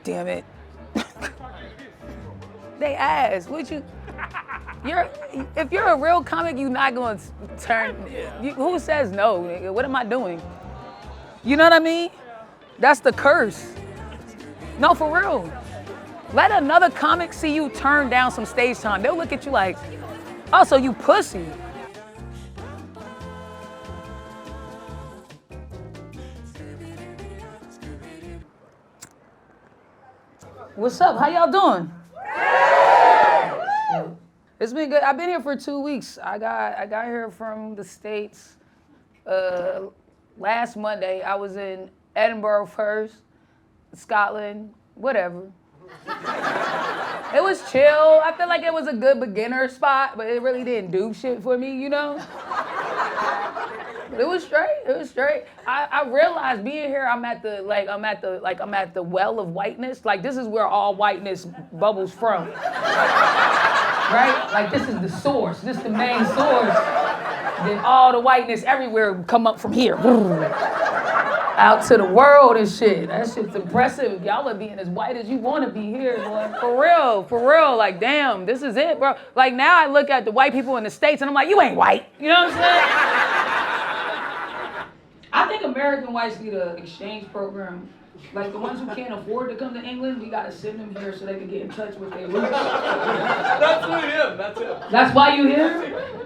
damn it. They ask, would you? If you're a real comic, you're not gonna turn. Who says no? Nigga? What am I doing? You know what I mean? That's the curse. No, for real. Let another comic see you turn down some stage time. They'll look at you like, oh, so you pussy. What's up? How y'all doing? It's been good. I've been here for 2 weeks. I got here from the States last Monday. I was in Edinburgh first, Scotland, whatever. It was chill. I feel like it was a good beginner spot, but it really didn't do shit for me, you know? It was straight. It was straight. I realized being here, I'm at the well of whiteness. Like, this is where all whiteness bubbles from. Right? Like, this is the source. This is the main source. Then all the whiteness everywhere come up from here. Out to the world and shit. That shit's impressive. Y'all are being as white as you want to be here, boy. For real. Like, damn, this is it, bro. Like, now I look at the white people in the States and I'm like, you ain't white. You know what I'm saying? I think American whites need an exchange program. Like, the ones who can't afford to come to England, we gotta send them here so they can get in touch with their roots. That's him. That's why you here?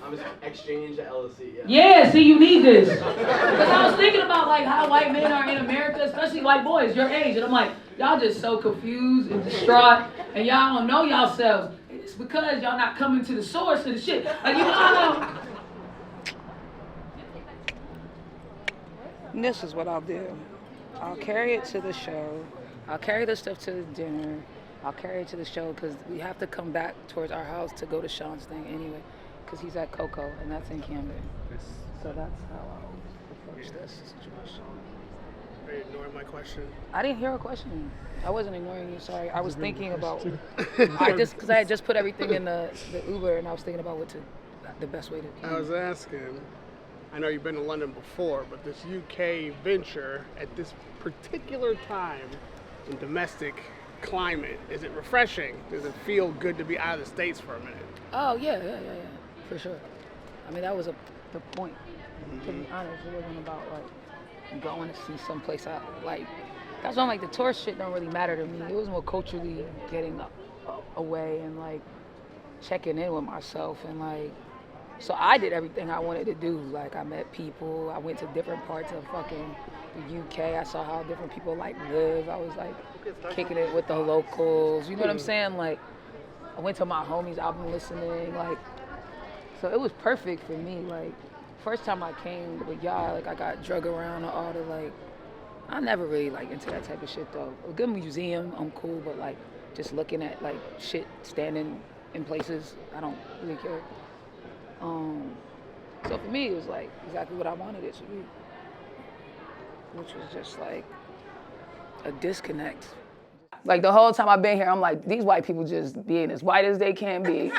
I'm exchange at LSE, yeah. Yeah, see, you need this. Because I was thinking about, like, how white men are in America, especially white boys your age. And I'm like, y'all just so confused and distraught, and y'all don't know yourselves. It's because y'all not coming to the source of the shit. Like, you know. This is what I'll do. I'll carry it to the show. I'll carry the stuff to the dinner. I'll carry it to the show because we have to come back towards our house to go to Sean's thing anyway, because he's at Coco and that's in Camden. Yes. So that's how I'll approach this situation. Are you ignoring my question? I didn't hear a question. I wasn't ignoring you, sorry. I was thinking about, because I had just put everything in the Uber and I was thinking about the best way to. I was asking, I know you've been to London before, but this UK venture at this particular time in domestic climate, is it refreshing? Does it feel good to be out of the States for a minute? Oh, yeah, for sure. I mean, that was the point, to be honest. It wasn't about, like, going to see someplace out, like, that's why I'm like, the tourist shit don't really matter to me. It was more culturally getting away and, like, checking in with myself and, like, so I did everything I wanted to do. Like, I met people. I went to different parts of fucking the UK. I saw how different people, like, live. I was, like, kicking it with the locals. You know what I'm saying? Like, I went to my homies' album listening. Like, so it was perfect for me. Like, first time I came with y'all, like, I got drug around and all the, like, I'm never really, like, into that type of shit, though. A good museum, I'm cool, but, like, just looking at, like, shit standing in places, I don't really care. So for me, it was like exactly what I wanted it to be, which was just like a disconnect. Like the whole time I've been here, I'm like, these white people just being as white as they can be.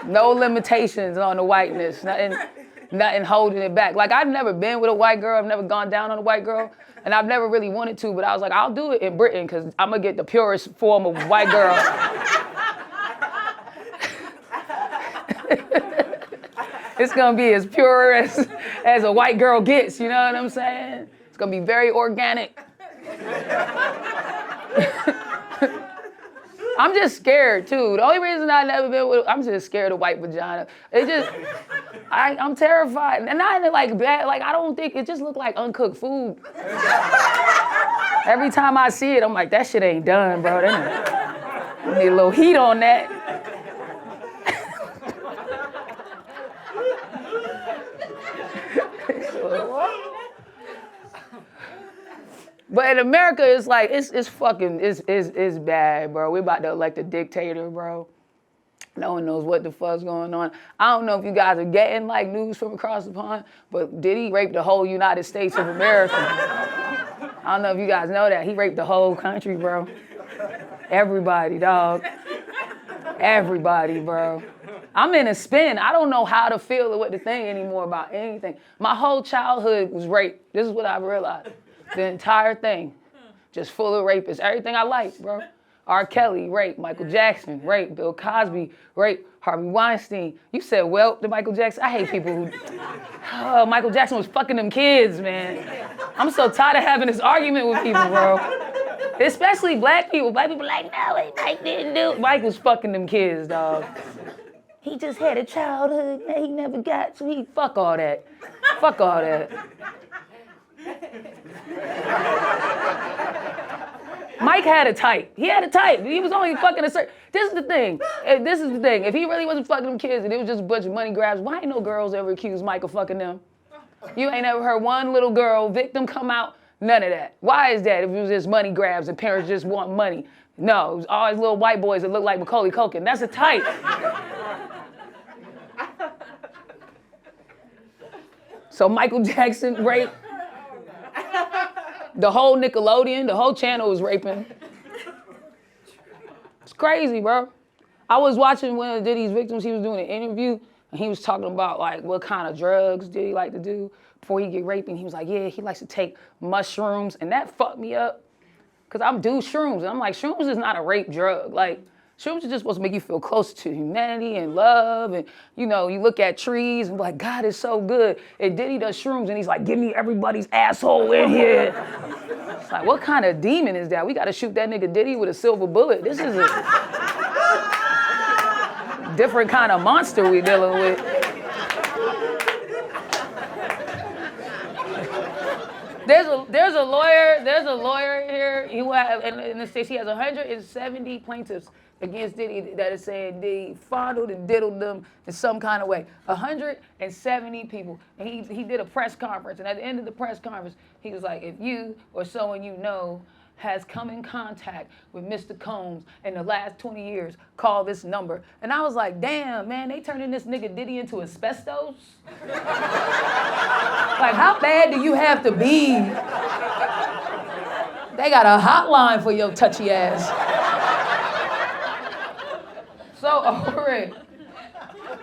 No limitations on the whiteness, nothing holding it back. Like, I've never been with a white girl, I've never gone down on a white girl, and I've never really wanted to, but I was like, I'll do it in Britain because I'm gonna get the purest form of white girl. It's gonna be as pure as a white girl gets, you know what I'm saying? It's gonna be very organic. I'm just scared too. The only reason I've never been with, I'm just scared of white vagina. It just, I'm terrified. And not in like bad, like I don't think, it just looked like uncooked food. Every time I see it, I'm like, that shit ain't done, bro. I need a little heat on that. But in America, it's like, it's bad, bro. We about to elect a dictator, bro. No one knows what the fuck's going on. I don't know if you guys are getting like news from across the pond, but Diddy raped the whole United States of America. I don't know if you guys know that. He raped the whole country, bro. Everybody, dog. Everybody, bro. I'm in a spin. I don't know how to feel or what to think anymore about anything. My whole childhood was rape. This is what I realized. The entire thing. just full of rapists. Everything I like, bro. R. Kelly, rape. Michael Jackson, rape. Bill Cosby, rape. Harvey Weinstein. You said, well, to Michael Jackson. I hate people who, Michael Jackson was fucking them kids, man. I'm so tired of having this argument with people, bro. Especially black people. Black people like, no, Mike didn't do it. Mike was fucking them kids, dog. He just had a childhood that he never got, so he, fuck all that. Fuck all that. Mike had a type. He had a type. He was only fucking a certain. This is the thing. If he really wasn't fucking them kids and it was just a bunch of money grabs, why ain't no girls ever accused Mike of fucking them? You ain't ever heard one little girl victim come out. None of that. Why is that if it was just money grabs and parents just want money? No, it was always little white boys that look like Macaulay Culkin. That's a type. So Michael Jackson raped. The whole Nickelodeon, the whole channel was raping. It's crazy, bro. I was watching one of Diddy's victims. He was doing an interview, and he was talking about like what kind of drugs Diddy like to do before he get raped. And he was like, yeah, he likes to take mushrooms, and that fucked me up. Cause I'm do shrooms, and I'm like, shrooms is not a rape drug. Like, shrooms are just supposed to make you feel close to humanity and love, and you know, you look at trees and be like, God is so good. And Diddy does shrooms, and he's like, give me everybody's asshole in here. It's like, what kind of demon is that? We gotta shoot that nigga Diddy with a silver bullet. This is a different kind of monster we dealing with. There's a lawyer here. He will have, in the States, he has 170 plaintiffs against Diddy that is saying Diddy fondled and diddled them in some kind of way. 170 people. And he did a press conference, and at the end of the press conference, he was like, if you or someone you know has come in contact with Mr. Combs in the last 20 years, call this number. And I was like, damn, man, they turning this nigga Diddy into asbestos? Like, how bad do you have to be? They got a hotline for your touchy ass. So over it.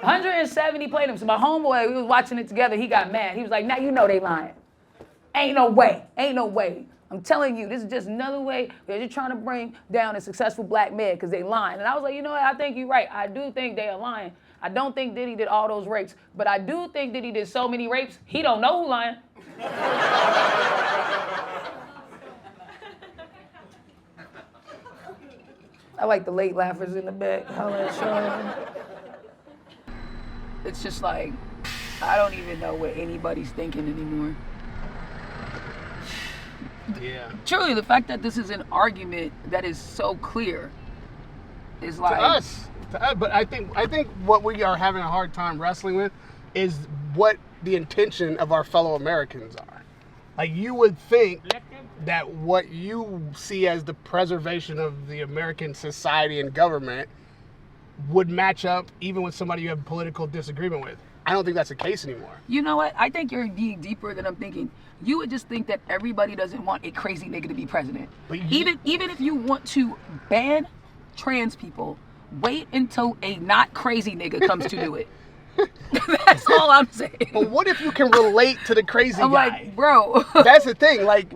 170 plaintiffs. My homeboy, we was watching it together, he got mad. He was like, now you know they lying. Ain't no way. I'm telling you, this is just another way they're just trying to bring down a successful black man because they lying. And I was like, you know what, I think you're right. I do think they are lying. I don't think Diddy did all those rapes, but I do think Diddy did so many rapes, he don't know who lying. I like the late laughers in the back. It's just like, I don't even know what anybody's thinking anymore. Yeah. Truly, the fact that this is an argument that is so clear is like... To us, but I think what we are having a hard time wrestling with is what the intention of our fellow Americans are. Like, you would think that what you see as the preservation of the American society and government would match up even with somebody you have political disagreement with. I don't think that's the case anymore. You know what? I think you're being deeper than I'm thinking. You would just think that everybody doesn't want a crazy nigga to be president. But even if you want to ban trans people, wait until a not crazy nigga comes to do it. That's all I'm saying. But what if you can relate to the crazy I'm guy? like, bro. That's the thing. Like,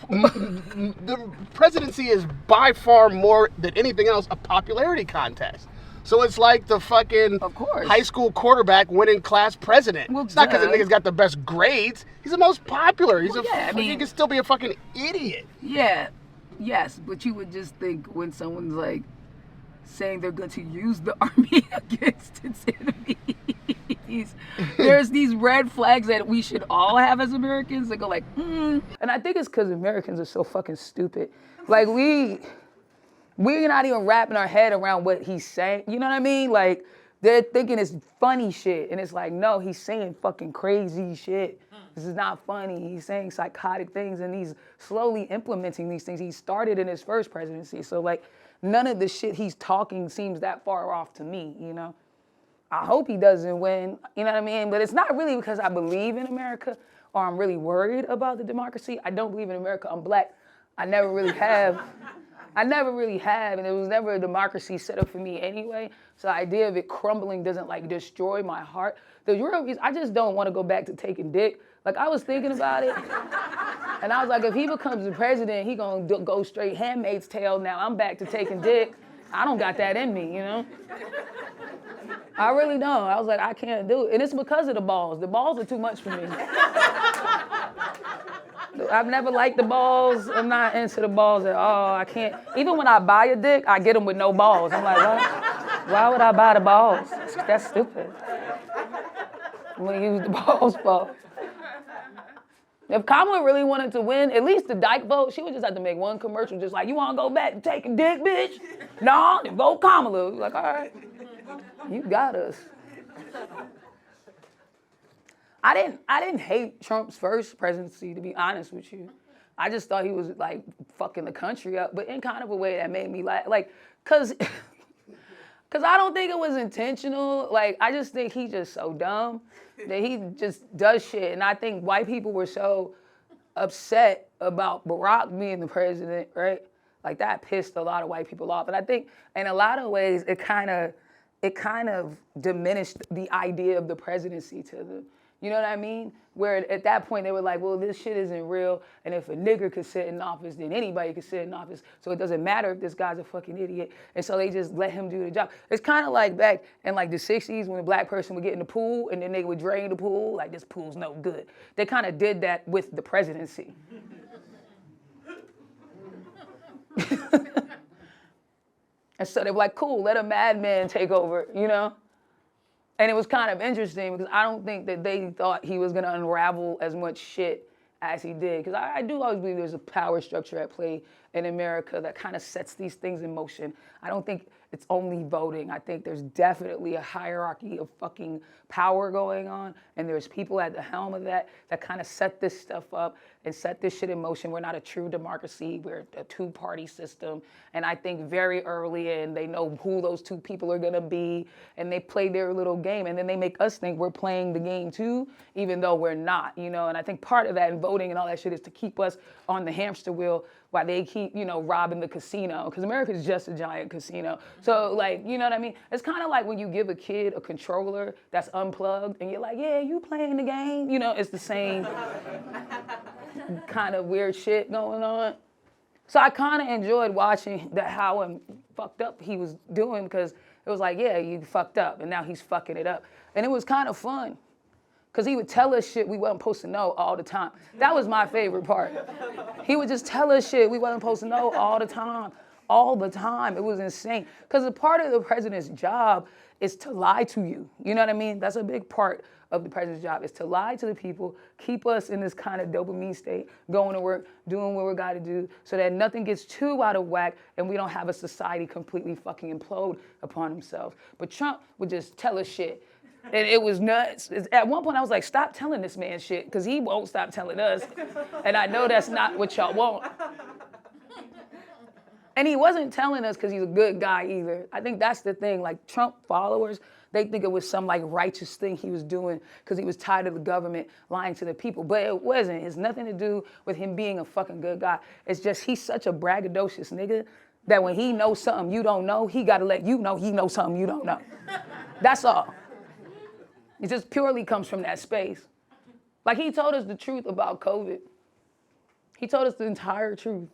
the presidency is by far more than anything else a popularity contest. So it's like the fucking high school quarterback winning class president. Well, it's not because the nigga's got the best grades. He's the most popular. He can still be a fucking idiot. Yeah, yes, but you would just think when someone's like saying they're going to use the army against its enemies, there's these red flags that we should all have as Americans that go like, And I think it's because Americans are so fucking stupid. Like we're not even wrapping our head around what he's saying. You know what I mean? Like, they're thinking it's funny shit. And it's like, no, he's saying fucking crazy shit. This is not funny. He's saying psychotic things, and he's slowly implementing these things. He started in his first presidency. So, like, none of the shit he's talking seems that far off to me, you know? I hope he doesn't win, you know what I mean? But it's not really because I believe in America or I'm really worried about the democracy. I don't believe in America. I'm black. I never really have, and it was never a democracy set up for me anyway. So the idea of it crumbling doesn't like destroy my heart. The real reason, I just don't want to go back to taking dick. Like, I was thinking about it, and I was like, if he becomes the president, he gonna go straight Handmaid's Tale now. I'm back to taking dick. I don't got that in me, you know? I really don't. I was like, I can't do it. And it's because of the balls. The balls are too much for me. I've never liked the balls. I'm not into the balls at all. I can't. Even when I buy a dick, I get them with no balls. I'm like, what? Why would I buy the balls? That's stupid. I'm gonna use the balls for. If Kamala really wanted to win, at least the dyke vote, she would just have to make one commercial just like, you wanna go back and take a dick, bitch? No, then vote Kamala. Like, all right, you got us. I didn't hate Trump's first presidency, to be honest with you. I just thought he was like fucking the country up, but in kind of a way that made me laugh. Like, cause I don't think it was intentional. Like, I just think he's just so dumb that he just does shit. And I think white people were so upset about Barack being the president, right? Like, that pissed a lot of white people off. And I think in a lot of ways, it kind of diminished the idea of the presidency to them. You know what I mean? Where at that point they were like, well, this shit isn't real, and if a nigger could sit in office, then anybody could sit in office, so it doesn't matter if this guy's a fucking idiot, and so they just let him do the job. It's kind of like back in like the 60s when a black person would get in the pool, and then they would drain the pool, like, this pool's no good. They kind of did that with the presidency. And so they were like, cool, let a madman take over, you know? And it was kind of interesting because I don't think that they thought he was gonna unravel as much shit as he did. Because I do always believe there's a power structure at play in America that kind of sets these things in motion. I don't think it's only voting. I think there's definitely a hierarchy of fucking power going on, and there's people at the helm of that kind of set this stuff up and set this shit in motion. We're not a true democracy. We're a two-party system. And I think very early in, they know who those two people are gonna be, and they play their little game, and then they make us think we're playing the game too, even though we're not, you know? And I think part of that in voting and all that shit is to keep us on the hamster wheel while they keep, you know, robbing the casino, because America's just a giant casino. So, like, you know what I mean? It's kind of like when you give a kid a controller that's unplugged, and you're like, yeah, you playing the game. You know, it's the same kind of weird shit going on. So I kind of enjoyed watching how fucked up he was doing, because it was like, yeah, you fucked up, and now he's fucking it up. And it was kind of fun, because he would tell us shit we wasn't supposed to know all the time. That was my favorite part. He would just tell us shit we wasn't supposed to know all the time. All the time. It was insane. Because a part of the president's job is to lie to you. You know what I mean? That's a big part of the president's job, is to lie to the people, keep us in this kind of dopamine state, going to work, doing what we got to do, so that nothing gets too out of whack and we don't have a society completely fucking implode upon themselves. But Trump would just tell us shit. And it was nuts. At one point I was like, stop telling this man shit, because he won't stop telling us. And I know that's not what y'all want. And he wasn't telling us because he's a good guy either. I think that's the thing. Like, Trump followers, they think it was some like righteous thing he was doing because he was tired of the government lying to the people. But it wasn't. It's nothing to do with him being a fucking good guy. It's just he's such a braggadocious nigga that when he knows something you don't know, he got to let you know he knows something you don't know. That's all. It just purely comes from that space. Like, he told us the truth about COVID. He told us the entire truth.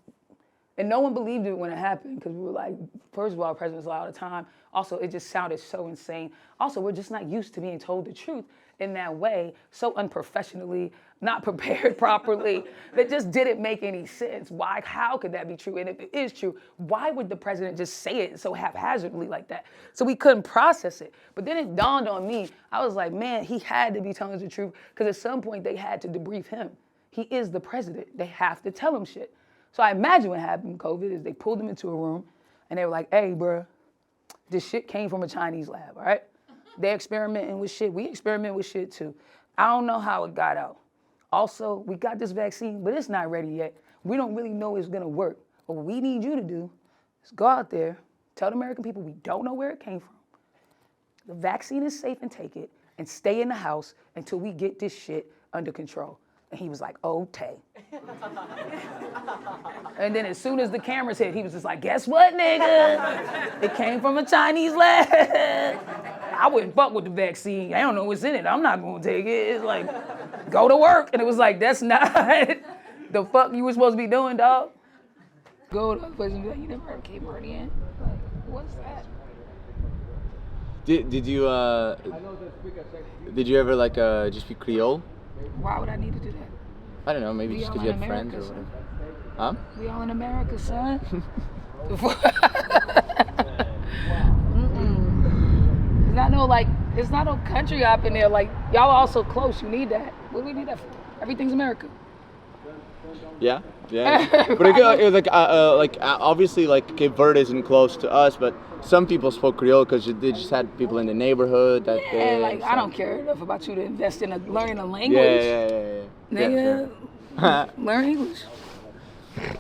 And no one believed it when it happened, because we were like, first of all, presidents lie all the time. Also, it just sounded so insane. Also, we're just not used to being told the truth in that way, so unprofessionally, not prepared properly, that just didn't make any sense. Why? How could that be true? And if it is true, why would the president just say it so haphazardly like that? So we couldn't process it. But then it dawned on me. I was like, man, he had to be telling us the truth, because at some point they had to debrief him. He is the president. They have to tell him shit. So I imagine what happened with COVID is they pulled him into a room and they were like, hey, bro, this shit came from a Chinese lab, all right? They experimenting with shit. We experiment with shit too. I don't know how it got out. Also, we got this vaccine, but it's not ready yet. We don't really know it's gonna work. But what we need you to do is go out there, tell the American people we don't know where it came from. The vaccine is safe, and take it, and stay in the house until we get this shit under control. And he was like, okay. And then as soon as the cameras hit, he was just like, guess what, nigga? It came from a Chinese lab. I wouldn't fuck with the vaccine. I don't know what's in it. I'm not gonna take it. It's like, go to work. And it was like, that's not the fuck you were supposed to be doing, dog. Go to the place and be like, you never heard of Cape Verdean? Like, what's that? Did you ever like just speak Creole? Why would I need to do that? I don't know, maybe We just all because you in had friends America, or whatever. son. Huh? We all in America, son. It's not no country hop in there. Like, y'all are all so close. You need that. What do we need that for? Everything's America. Yeah. But it was like obviously like Cape Verde isn't close to us, but some people spoke Creole because they just had people in the neighborhood that Yeah, like I don't care enough about you to invest in learning a language. Yeah. Nigga, learn English.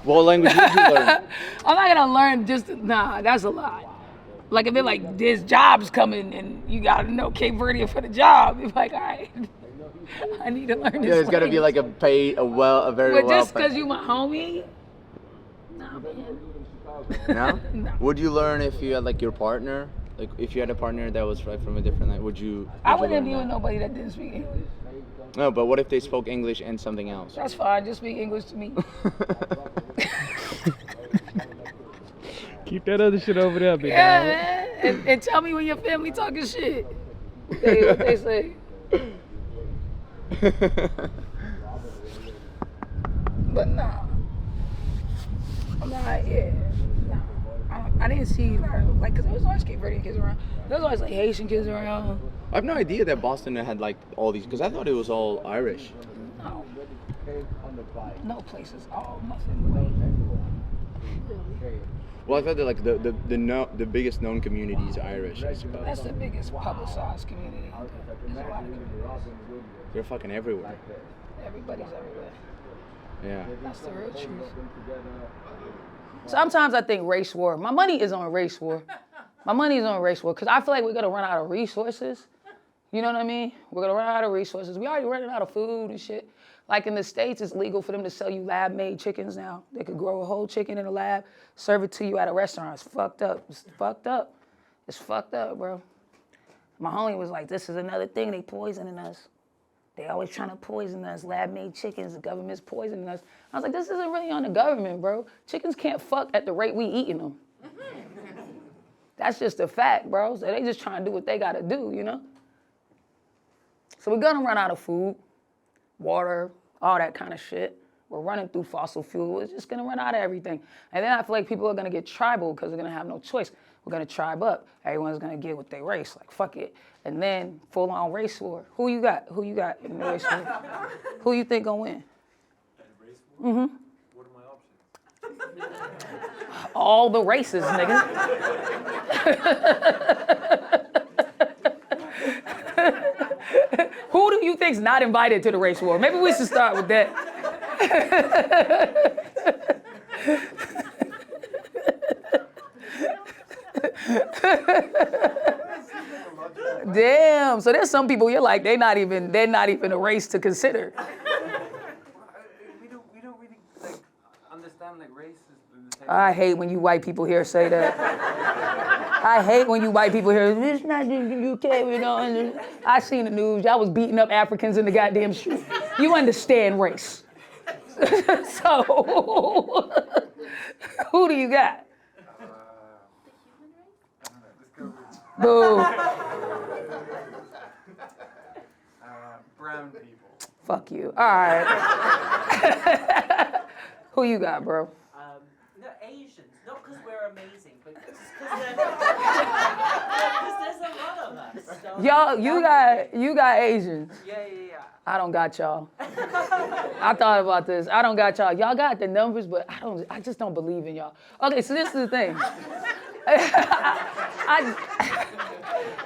What language did you learn? I'm not gonna learn that's a lot. Like if it like there's jobs coming and you gotta know Cape Verdean for the job, you're like, all right, I need to learn this. Yeah, there's gotta be like a very well. But just because you my homie, nah, man. No? No. Would you learn if you had like your partner? Like if you had a partner that was like from a different language, would you? I wouldn't be with nobody that didn't speak English. No, but what if they spoke English and something else? That's fine. Just speak English to me. Keep that other shit over there, big Yeah, dog. man. And tell me when your family talking shit. What they say. But nah. I didn't see like, cause there was always Cape Verdean kids around. There was always like Haitian kids around. I have no idea that Boston had like all these, because I thought it was all Irish. No. No places. Oh, nothing. Well, I thought that like the biggest known community is Irish, I suppose. That's the biggest publicized community. There's a lot of communities. They're fucking everywhere. Everybody's everywhere. Yeah. That's the real truth. Sometimes I think race war. My money is on race war. My money is on race war because I feel like we're gonna run out of resources. You know what I mean? We're gonna run out of resources. We already running out of food and shit. Like in the States, it's legal for them to sell you lab-made chickens now. They could grow a whole chicken in a lab, serve it to you at a restaurant. It's fucked up. It's fucked up. It's fucked up, bro. My homie was like, this is another thing they poisoning us. They always trying to poison us, lab-made chickens, the government's poisoning us. I was like, this isn't really on the government, bro. Chickens can't fuck at the rate we eating them. That's just a fact, bro. So they just trying to do what they gotta do, you know? So we're gonna run out of food, water, all that kind of shit. We're running through fossil fuel. We're just gonna run out of everything. And then I feel like people are gonna get tribal because they're gonna have no choice. We're gonna tribe up. Everyone's gonna get with their race, like fuck it. And then full on race war. Who you got? Who you got in the race war? Who you think gonna win? Mm-hmm. What are my options? All the races, nigga. Who do you think's not invited to the race war? Maybe we should start with that. Damn. So there's some people you're like they're not even a race to consider. We don't really like understand like race is the same. I hate when you white people here say that. I hate when you white people here. It's not in the UK, we don't understand. I seen the news. Y'all was beating up Africans in the goddamn street. You understand race. So, who do you got? Boo. Brown people. Fuck you. All right. Who you got, bro? No, Asians. Not because we're amazing, but because there's a lot of us. So Y'all, you got Asians. Yeah. I don't got y'all. I thought about this. I don't got y'all. Y'all got the numbers, but I just don't believe in y'all. Okay, so this is the thing.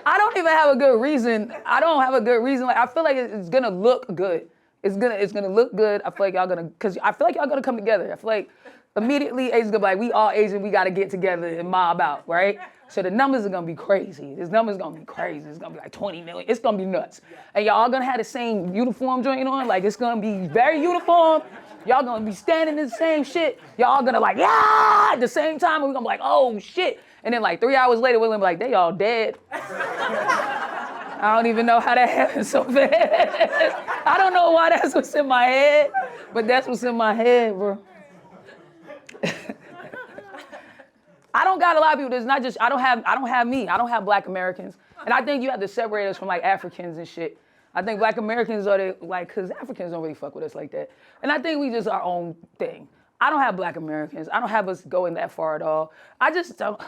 I don't even have a good reason. I don't have a good reason. Like I feel like it's gonna look good. It's gonna look good. I feel like y'all gonna, cause I feel like y'all gonna come together. I feel like immediately Asians gonna be like, we all Asian, we gotta get together and mob out, right? So the numbers are gonna be crazy. This number's gonna be crazy. It's gonna be like 20 million. It's gonna be nuts. And y'all all gonna have the same uniform joint on. Like it's gonna be very uniform. Y'all gonna be standing in the same shit. Y'all gonna like, yeah, at the same time. And we're gonna be like, oh shit. And then like 3 hours later, we're gonna be like, they all dead. I don't even know how that happened so fast. I don't know why that's what's in my head, but that's what's in my head, bro. I don't got a lot of people. There's not just I don't have me. I don't have Black Americans, and I think you have to separate us from like Africans and shit. I think Black Americans are the like, cause Africans don't really fuck with us like that, and I think we just our own thing. I don't have Black Americans. I don't have us going that far at all. I just don't.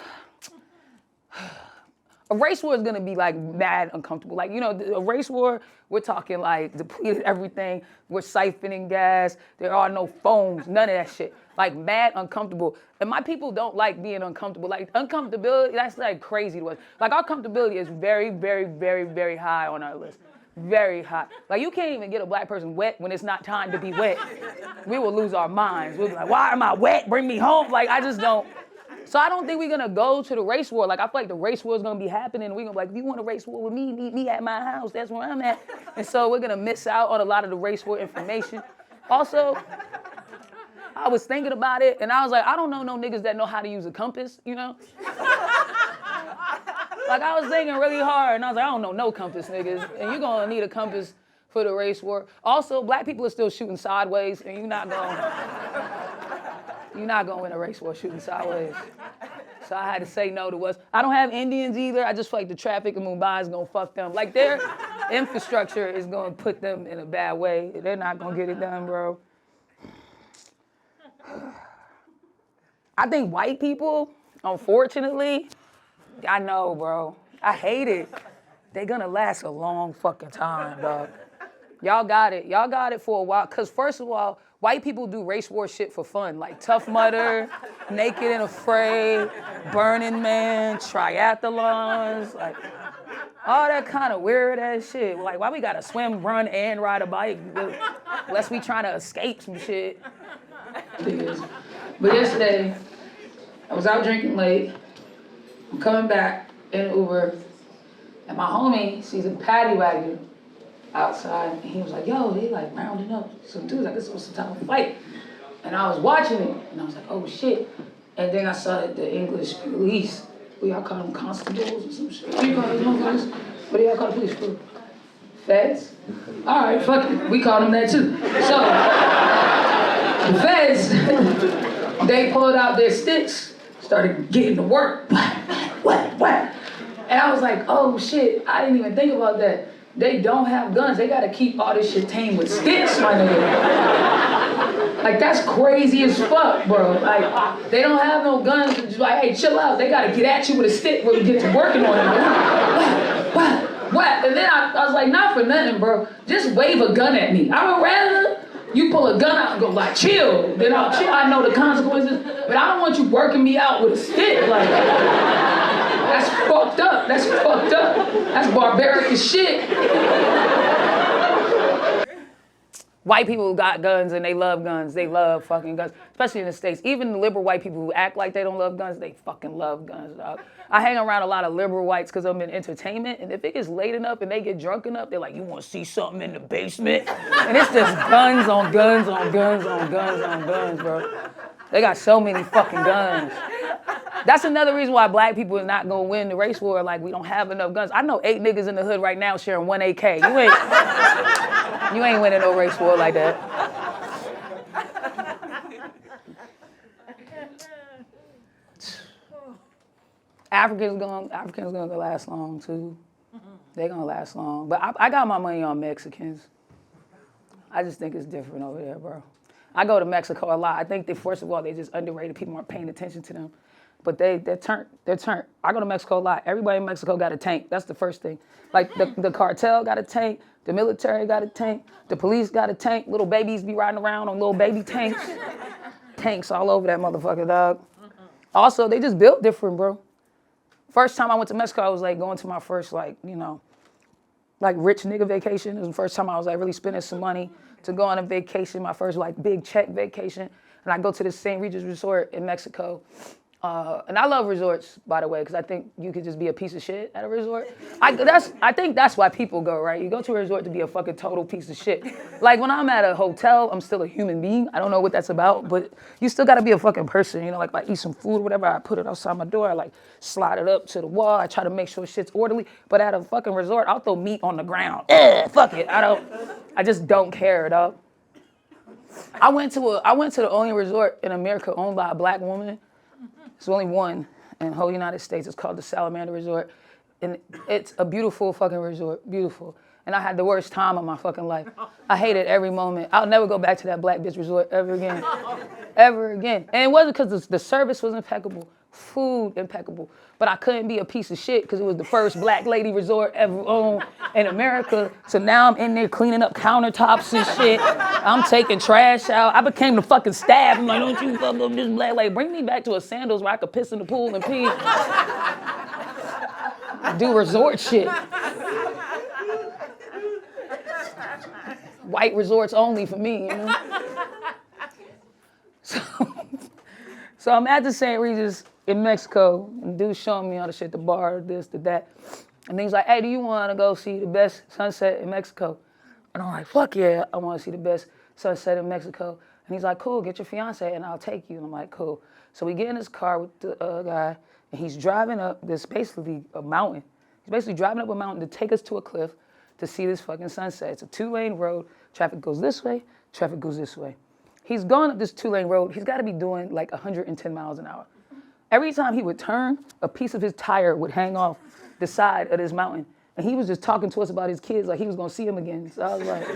A race war is gonna be like mad uncomfortable. Like, you know, a race war, we're talking like depleted everything. We're siphoning gas. There are no phones, none of that shit. Like mad uncomfortable. And my people don't like being uncomfortable. Like uncomfortability, that's like crazy to us. Like our comfortability is very, very, very, very high on our list. Very high. Like you can't even get a Black person wet when it's not time to be wet. We will lose our minds. We'll be like, why am I wet? Bring me home. Like I just don't. So I don't think we're gonna go to the race war. Like I feel like the race war is gonna be happening. We're gonna be like, if you want a race war with me, meet me at my house. That's where I'm at. And so we're gonna miss out on a lot of the race war information. Also, I was thinking about it and I was like, I don't know no niggas that know how to use a compass, you know? Like I was thinking really hard and I was like, I don't know no compass niggas. And you're gonna need a compass for the race war. Also, Black people are still shooting sideways and you're not gonna win a race war shooting sideways. So I had to say no to us. I don't have Indians either. I just feel like the traffic in Mumbai is gonna fuck them. Like their infrastructure is gonna put them in a bad way. They're not gonna get it done, bro. I think white people, unfortunately, I know, bro. I hate it. They're gonna last a long fucking time, dog. Y'all got it. Y'all got it for a while. Cause first of all, white people do race war shit for fun, like Tough Mudder, Naked and Afraid, Burning Man, triathlons, like all that kind of weird ass shit. Like, why we gotta swim, run, and ride a bike unless we trying to escape some shit? But yesterday, I was out drinking late. I'm coming back in Uber, and my homie sees a paddy wagon outside, and he was like, yo, they like rounding up some dudes, like this was some type of fight. And I was watching it, and I was like, oh shit. And then I saw that the English police, what y'all call them, constables or some shit? What do you call those motherfuckers? What do y'all call the police for? Feds? All right, fuck it, we call them that too. So, the feds, they pulled out their sticks, started getting to work. What? And I was like, oh shit, I didn't even think about that. They don't have guns. They gotta keep all this shit tame with sticks, my nigga. Like, that's crazy as fuck, bro. Like, they don't have no guns. Just like, hey, chill out. They gotta get at you with a stick when we get to working on it. What? And then I was like, not for nothing, bro. Just wave a gun at me. I would rather you pull a gun out and go like, chill. Then I'll chill. I know the consequences, but I don't want you working me out with a stick. Like, that's fucked up. That's fucked up. That's barbaric as shit. White people got guns and they love guns. They love fucking guns, especially in the States. Even the liberal white people who act like they don't love guns, they fucking love guns, dog. I hang around a lot of liberal whites because I'm in entertainment, and if it gets late enough and they get drunk enough, they're like, you want to see something in the basement? And it's just guns on guns on guns on guns on guns, bro. They got so many fucking guns. That's another reason why Black people is not gonna win the race war. Like, we don't have enough guns. I know 8 niggas in the hood right now sharing 1 AK. You ain't winning no race war like that. Africans gonna last long too. They gonna last long. But I got my money on Mexicans. I just think it's different over there, bro. I go to Mexico a lot. I think first of all, they just underrated. People aren't paying attention to them. But they're turned. I go to Mexico a lot. Everybody in Mexico got a tank. That's the first thing. Like the cartel got a tank. The military got a tank. The police got a tank. Little babies be riding around on little baby tanks. Tanks all over that motherfucker, dog. Also, they just built different, bro. First time I went to Mexico, I was like going to my first like rich nigga vacation. It was the first time I was like really spending some money to go on a vacation, my first like big check vacation. And I go to the St. Regis Resort in Mexico. And I love resorts, by the way, because I think you could just be a piece of shit at a resort. I think that's why people go, right? You go to a resort to be a fucking total piece of shit. Like when I'm at a hotel, I'm still a human being. I don't know what that's about, but you still gotta be a fucking person. You know, like if I eat some food or whatever, I put it outside my door, I like slide it up to the wall. I try to make sure shit's orderly. But at a fucking resort, I'll throw meat on the ground. Fuck it. I just don't care, dog. I went to the only resort in America owned by a black woman. There's only one in the whole United States. It's called the Salamander Resort. And it's a beautiful fucking resort, beautiful. And I had the worst time of my fucking life. I hated every moment. I'll never go back to that black bitch resort ever again. Ever again. And it wasn't because the service was impeccable, food impeccable, but I couldn't be a piece of shit because it was the first black lady resort ever owned in America. So now I'm in there cleaning up countertops and shit. I'm taking trash out. I became the fucking staff. I'm like, don't you fuck up this black lady. Bring me back to a Sandals where I could piss in the pool and pee. Do resort shit. White resorts only for me, you know? So I'm at the St. Regis in Mexico, and dude's showing me all the shit, the bar, this, the that. And he's like, hey, do you want to go see the best sunset in Mexico? And I'm like, fuck yeah, I want to see the best sunset in Mexico. And he's like, cool, get your fiance and I'll take you. And I'm like, cool. So we get in his car with the guy, and he's driving up this basically a mountain. He's basically driving up a mountain to take us to a cliff to see this fucking sunset. It's a 2-lane road. Traffic goes this way, traffic goes this way. He's going up this 2-lane road. He's got to be doing like 110 miles an hour. Every time he would turn, a piece of his tire would hang off the side of this mountain. And he was just talking to us about his kids like he was going to see them again. So I was like,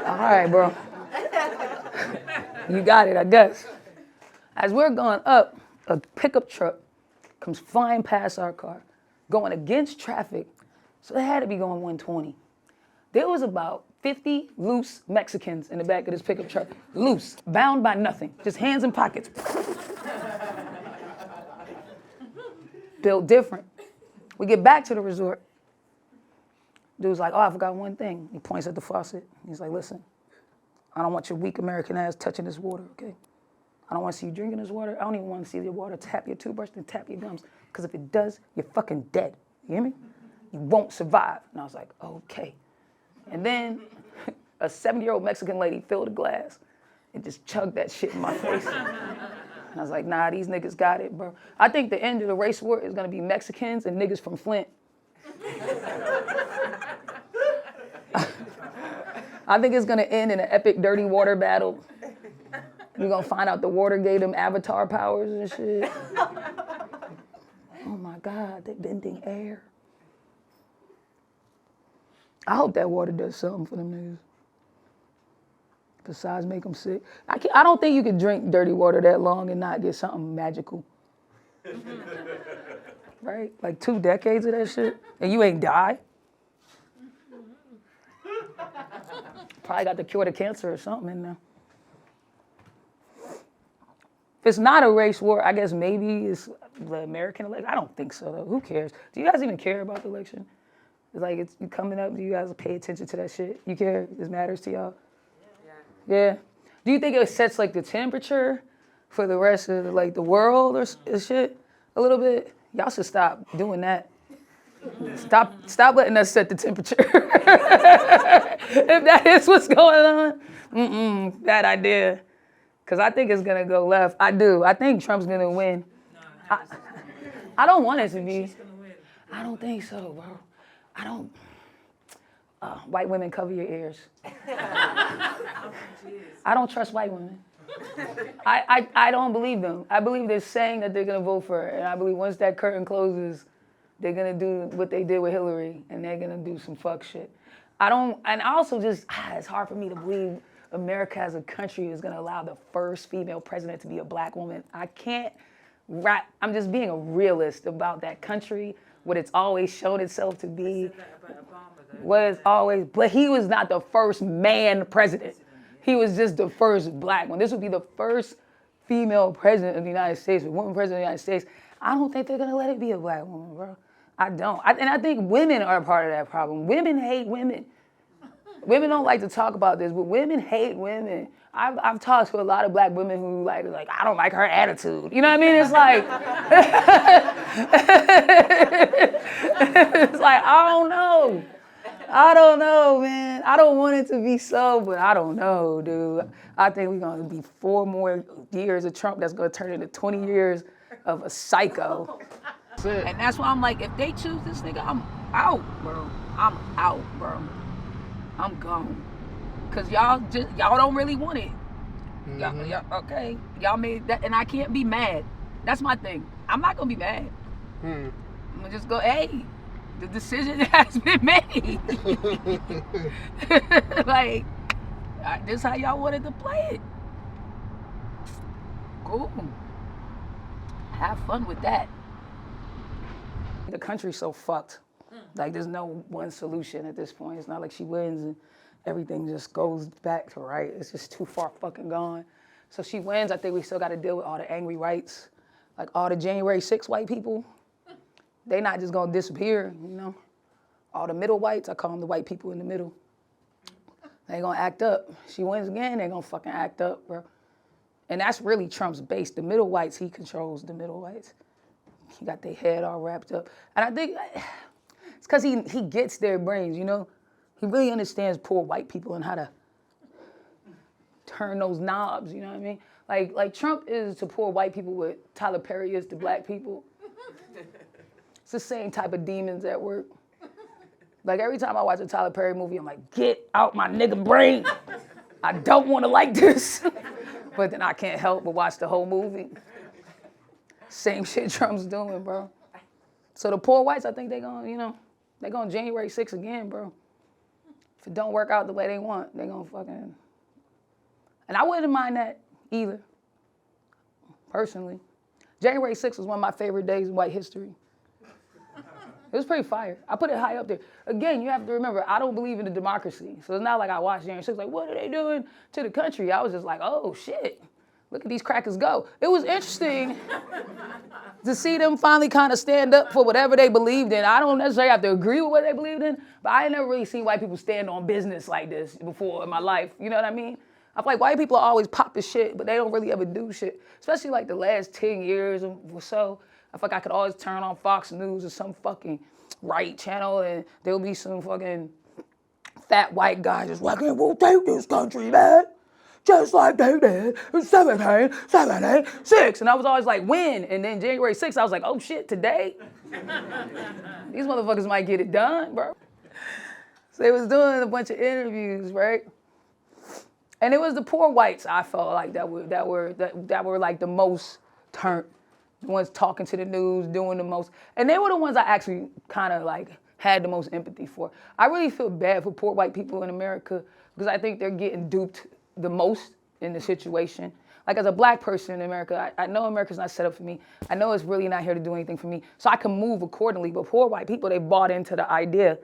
all right, bro. You got it, I guess. As we're going up, a pickup truck comes flying past our car, going against traffic. So it had to be going 120. There was about 50 loose Mexicans in the back of this pickup truck. Loose, bound by nothing, just hands in pockets. Built different. We get back to the resort. Dude's like, oh, I forgot one thing. He points at the faucet. He's like, listen, I don't want your weak American ass touching this water, okay? I don't want to see you drinking this water. I don't even want to see your water tap your toothbrush and tap your gums. Because if it does, you're fucking dead. You hear me? You won't survive. And I was like, okay. And then a 70-year-old Mexican lady filled a glass and just chugged that shit in my face. And I was like, nah, these niggas got it, bro. I think the end of the race war is gonna be Mexicans and niggas from Flint. I think it's gonna end in an epic dirty water battle. You're gonna find out the water gave them avatar powers and shit. Oh my God, they're bending air. I hope that water does something for them niggas. Besides make them sick. I don't think you could drink dirty water that long and not get something magical. Right? Like 2 decades of that shit, and you ain't die. Probably got the cure to cancer or something in there. If it's not a race war, I guess maybe it's the American election. I don't think so, though. Who cares? Do you guys even care about the election? It's like it's coming up. Do you guys pay attention to that shit? You care? This matters to y'all? Yeah. Do you think it sets like the temperature for the rest of like the world or shit a little bit? Y'all should stop doing that. Stop letting us set the temperature. If that is what's going on, bad idea. Because I think it's going to go left. I do. I think Trump's going to win. I don't want it to be. I don't think so, bro. I don't. White women, cover your ears. I don't trust white women. I don't believe them. I believe they're saying that they're going to vote for her. And I believe once that curtain closes, they're going to do what they did with Hillary. And they're going to do some fuck shit. And I also just, it's hard for me to believe America as a country is going to allow the first female president to be a black woman. I can't wrap, I'm just being a realist about that country, what it's always shown itself to be. Was always, but he was not the first man president. He was just the first black one. This would be the first female president of the United States, a woman president of the United States. I don't think they're going to let it be a black woman, bro. I don't. And I think women are part of that problem. Women hate women. women don't like to talk about this, but women hate women. I've talked to a lot of black women who like I don't like her attitude. You know what I mean? It's like, it's like, I don't know, man. I don't want it to be so, but I don't know, dude. I think we're gonna be 4 more years of Trump that's gonna turn into 20 years of a psycho. And that's why I'm like, if they choose this nigga, I'm out, bro. I'm out, bro. I'm gone. Cause y'all don't really want it. Y'all, okay, y'all made that, and I can't be mad. That's my thing. I'm not gonna be mad. I'm gonna just go, hey, the decision has been made. Like, this is how y'all wanted to play it. Cool. Have fun with that. The country's so fucked. Like, there's no one solution at this point. It's not like she wins and everything just goes back to right. It's just too far fucking gone. So she wins, I think we still got to deal with all the angry whites. Like all the January 6th white people, they not just gonna disappear, you know? All the middle whites, I call them the white people in the middle. They gonna act up. She wins again, they gonna fucking act up, bro. And that's really Trump's base. The middle whites, he controls the middle whites. He got their head all wrapped up. And I think it's because he gets their brains, you know? He really understands poor white people and how to turn those knobs, you know what I mean? Like Trump is to poor white people what Tyler Perry is to black people. It's the same type of demons at work. Like every time I watch a Tyler Perry movie, I'm like, get out my nigga brain. I don't want to like this. But then I can't help but watch the whole movie. Same shit Trump's doing, bro. So the poor whites, I think they gonna, you know, they gonna January 6th again, bro. If it don't work out the way they want, they gonna fucking... And I wouldn't mind that either, personally. January 6th was one of my favorite days in white history. It was pretty fire. I put it high up there. Again, you have to remember, I don't believe in the democracy. So it's not like I watched January 6th, like, what are they doing to the country? I was just like, oh, shit. Look at these crackers go. It was interesting to see them finally kind of stand up for whatever they believed in. I don't necessarily have to agree with what they believed in, but I ain't never really seen white people stand on business like this before in my life. You know what I mean? I feel like white people are always pop the shit, but they don't really ever do shit. Especially like the last 10 years or so. I feel like I could always turn on Fox News or some fucking right channel and there'll be some fucking fat white guy just like, we'll take this country, man. Just like they did in 1776. And I was always like, when? And then January 6th, I was like, oh shit, today? These motherfuckers might get it done, bro. So they was doing a bunch of interviews, right? And it was the poor whites, I felt like, that were like the most turned. The ones talking to the news, doing the most. And they were the ones I actually kind of like had the most empathy for. I really feel bad for poor white people in America because I think they're getting duped the most in the situation. Like as a black person in America, I know America's not set up for me. I know it's really not here to do anything for me. So I can move accordingly. But poor white people, they bought into the idea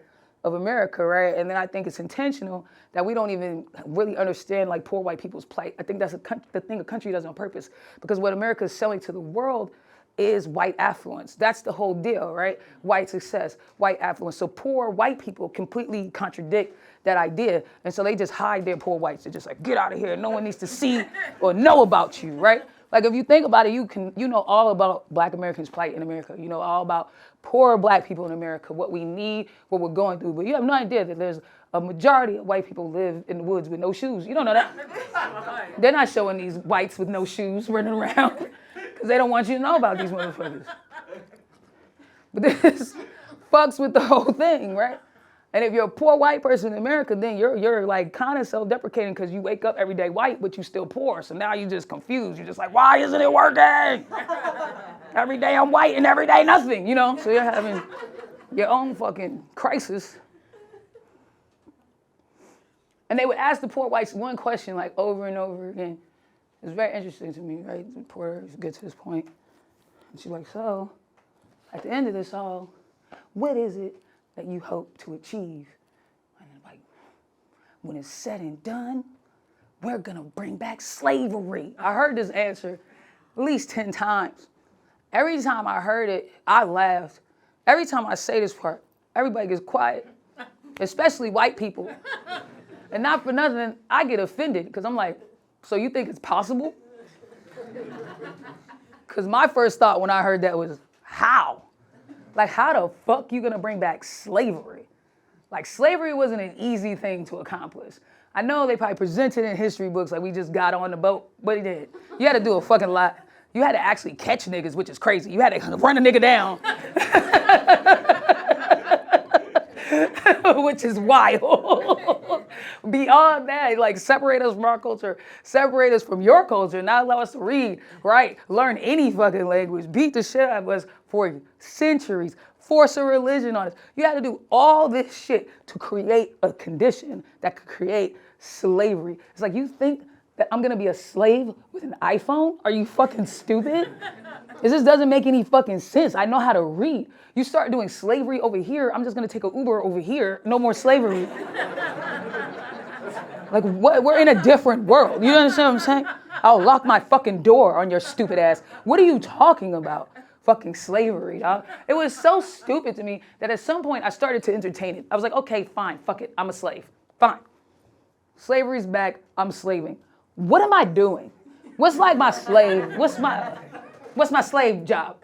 of America, right? And then I think it's intentional that we don't even really understand like poor white people's plight. I think that's the thing a country does on purpose because what America is selling to the world is white affluence. That's the whole deal, right? White success, white affluence. So poor white people completely contradict that idea. And so they just hide their poor whites. They're just like, get out of here. No one needs to see or know about you, right? Like if you think about it, you know all about black Americans' plight in America. You know all about poor black people in America, what we need, what we're going through. But you have no idea that there's a majority of white people live in the woods with no shoes. You don't know that. They're not showing these whites with no shoes running around. Because they don't want you to know about these motherfuckers. But this fucks with the whole thing, right? And if you're a poor white person in America, then you're like kind of self-deprecating because you wake up every day white, but you still poor. So now you're just confused. You're just like, why isn't it working? Every day I'm white and every day nothing, you know? So you're having your own fucking crisis. And they would ask the poor whites one question like over and over again. It's very interesting to me, right? The reporter gets to this point. And she's like, so, at the end of this all, what is it that you hope to achieve? And I'm like, when it's said and done, we're gonna bring back slavery. I heard this answer at least 10 times. Every time I heard it, I laughed. Every time I say this part, everybody gets quiet, especially white people. And not for nothing, I get offended because I'm like, so you think it's possible? Because my first thought when I heard that was, how? Like, how the fuck you gonna bring back slavery? Like, slavery wasn't an easy thing to accomplish. I know they probably presented in history books like we just got on the boat, but it did. You had to do a fucking lot. You had to actually catch niggas, which is crazy. You had to run a nigga down. Which is wild. Beyond that, like, separate us from our culture, separate us from your culture, not allow us to read, write, learn any fucking language, beat the shit out of us for centuries, force a religion on us. You had to do all this shit to create a condition that could create slavery. It's like, you think that I'm gonna be a slave with an iPhone? Are you fucking stupid? It just doesn't make any fucking sense. I know how to read. You start doing slavery over here, I'm just gonna take an Uber over here, no more slavery. Like, what? We're in a different world. You understand what I'm saying? I'll lock my fucking door on your stupid ass. What are you talking about? Fucking slavery, dog. It was so stupid to me that at some point I started to entertain it. I was like, okay, fine, fuck it, I'm a slave. Fine. Slavery's back, I'm slaving. What am I doing? What's like my slave? What's my slave job?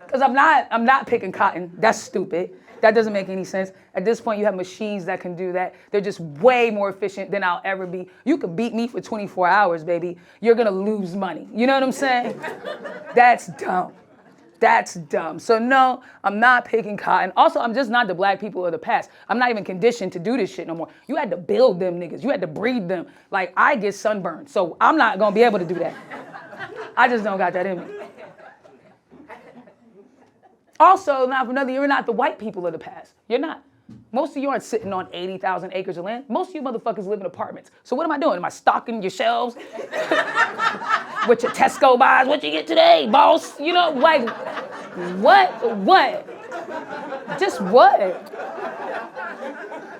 Because I'm not picking cotton. That's stupid. That doesn't make any sense. At this point, you have machines that can do that. They're just way more efficient than I'll ever be. You could beat me for 24 hours, baby. You're gonna lose money. You know what I'm saying? That's dumb. That's dumb. So no, I'm not picking cotton. Also, I'm just not the black people of the past. I'm not even conditioned to do this shit no more. You had to build them niggas. You had to breed them. Like, I get sunburned, so I'm not gonna be able to do that. I just don't got that in me. Also, not for nothing, you're not the white people of the past. You're not. Most of you aren't sitting on 80,000 acres of land. Most of you motherfuckers live in apartments. So what am I doing? Am I stocking your shelves? With your Tesco buys? What you get today, boss? You know, like, what? Just what?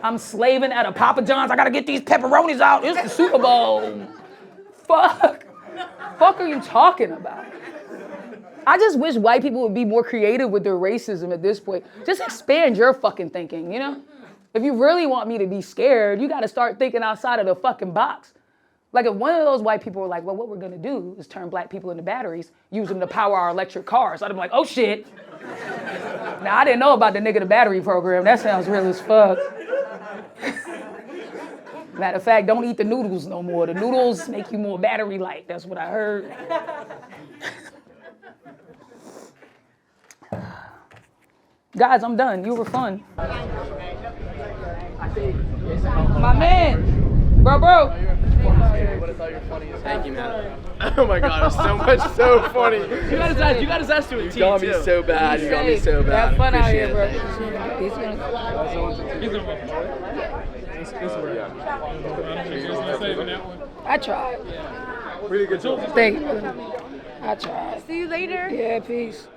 I'm slaving at a Papa John's. I gotta get these pepperonis out. It's the Super Bowl. Fuck are you talking about? I just wish white people would be more creative with their racism at this point. Just expand your fucking thinking, you know? If you really want me to be scared, you gotta start thinking outside of the fucking box. Like, if one of those white people were like, well, what we're gonna do is turn black people into batteries, use them to power our electric cars, I'd be like, oh shit. Now, I didn't know about the nigga the battery program. That sounds real as fuck. Matter of fact, don't eat the noodles no more. The noodles make you more battery light. That's what I heard. Guys, I'm done. You were fun. My man. Bro. Thank you, man. Oh my god, it was so funny. You got his ass to a T, too. You got me so bad. Have fun out here, bro. I tried. Really good job. Thank you. I tried. See you later. Yeah, peace.